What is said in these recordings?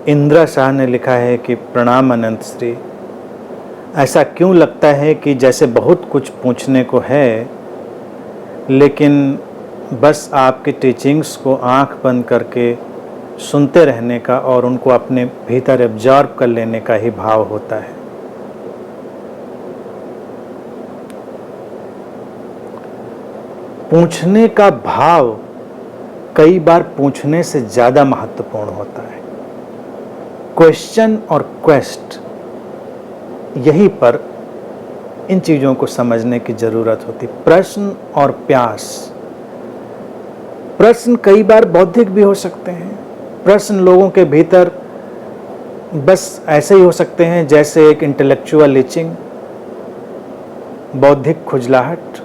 इंदिरा शाह ने लिखा है कि प्रणाम अनंत श्री। ऐसा क्यों लगता है कि जैसे बहुत कुछ पूछने को है, लेकिन बस आपकी टीचिंग्स को आंख बंद करके सुनते रहने का और उनको अपने भीतर एब्जॉर्ब कर लेने का ही भाव होता है। पूछने का भाव कई बार पूछने से ज़्यादा महत्वपूर्ण होता है। क्वेश्चन और क्वेस्ट, यहीं पर इन चीज़ों को समझने की ज़रूरत होती। प्रश्न और प्यास। प्रश्न कई बार बौद्धिक भी हो सकते हैं। प्रश्न लोगों के भीतर बस ऐसे ही हो सकते हैं जैसे एक इंटेलेक्चुअल इचिंग, बौद्धिक खुजलाहट।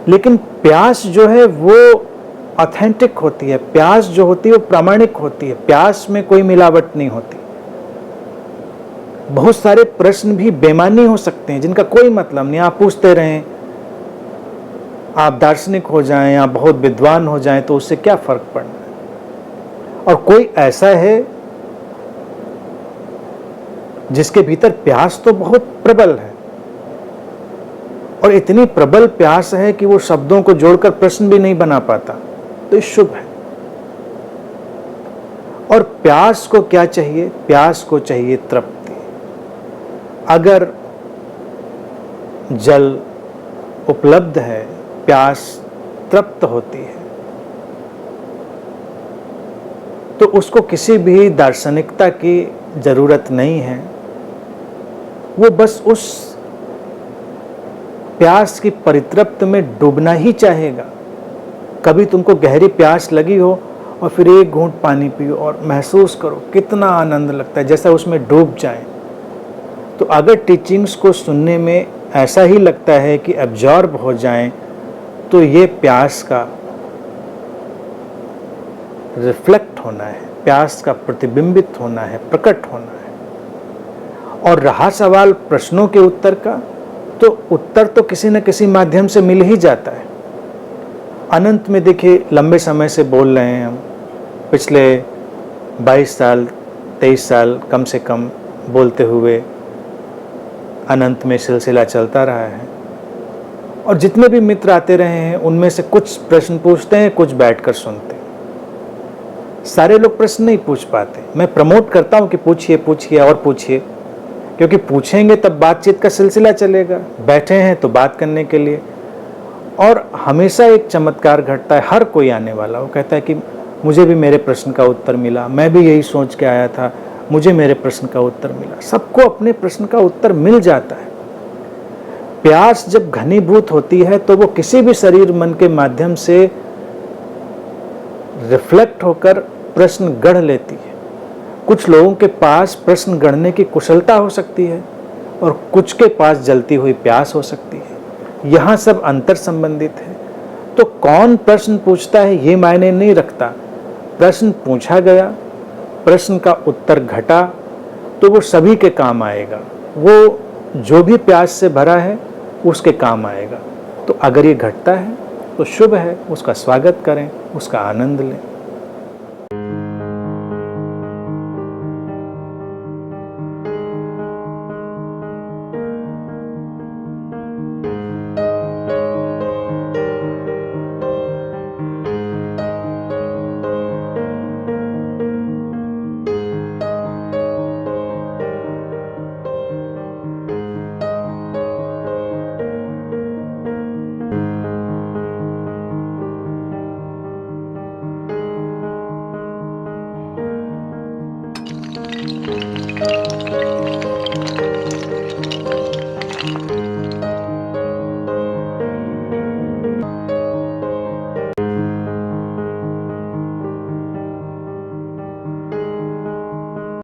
लेकिन प्यास जो है वो ऑथेंटिक होती है। प्यास जो होती है वो प्रामाणिक होती है। प्यास में कोई मिलावट नहीं होती। बहुत सारे प्रश्न भी बेमानी हो सकते हैं जिनका कोई मतलब नहीं। आप पूछते रहें, आप दार्शनिक हो जाएं या बहुत विद्वान हो जाएं तो उससे क्या फर्क पड़ना है। और कोई ऐसा है जिसके भीतर प्यास तो बहुत प्रबल है और इतनी प्रबल प्यास है कि वो शब्दों को जोड़कर प्रश्न भी नहीं बना पाता, तो ये शुभ है। और प्यास को क्या चाहिए? प्यास को चाहिए तृप्ति। अगर जल उपलब्ध है, प्यास तृप्त होती है, तो उसको किसी भी दार्शनिकता की जरूरत नहीं है। वो बस उस प्यास की परितृप्ति में डूबना ही चाहेगा। कभी तुमको गहरी प्यास लगी हो और फिर एक घूंट पानी पियो और महसूस करो कितना आनंद लगता है, जैसा उसमें डूब जाए। तो अगर टीचिंग्स को सुनने में ऐसा ही लगता है कि एब्जॉर्ब हो जाएं, तो ये प्यास का रिफ्लेक्ट होना है, प्यास का प्रतिबिंबित होना है, प्रकट होना है। और रहा सवाल प्रश्नों के उत्तर का, तो उत्तर तो किसी न किसी माध्यम से मिल ही जाता है। अनंत में देखिए, लंबे समय से बोल रहे हैं हम, पिछले 22 साल 23 साल कम से कम बोलते हुए अनंत में सिलसिला चलता रहा है। और जितने भी मित्र आते रहे हैं उनमें से कुछ प्रश्न पूछते हैं, कुछ बैठकर सुनते हैं। सारे लोग प्रश्न नहीं पूछ पाते। मैं प्रमोट करता हूं कि पूछिए पूछिए और पूछिए, क्योंकि पूछेंगे तब बातचीत का सिलसिला चलेगा। बैठे हैं तो बात करने के लिए। और हमेशा एक चमत्कार घटता है। हर कोई आने वाला वो कहता है कि मुझे भी मेरे प्रश्न का उत्तर मिला, मैं भी यही सोच के आया था, मुझे मेरे प्रश्न का उत्तर मिला। सबको अपने प्रश्न का उत्तर मिल जाता है। प्यास जब घनीभूत होती है तो वो किसी भी शरीर मन के माध्यम से रिफ्लेक्ट होकर प्रश्न गढ़ लेती है। कुछ लोगों के पास प्रश्न गढ़ने की कुशलता हो सकती है और कुछ के पास जलती हुई प्यास हो सकती है। यहाँ सब अंतर संबंधित है। तो कौन प्रश्न पूछता है ये मायने नहीं रखता। प्रश्न पूछा गया, प्रश्न का उत्तर घटा, तो वो सभी के काम आएगा। वो जो भी प्यास से भरा है उसके काम आएगा। तो अगर ये घटता है तो शुभ है, उसका स्वागत करें, उसका आनंद लें।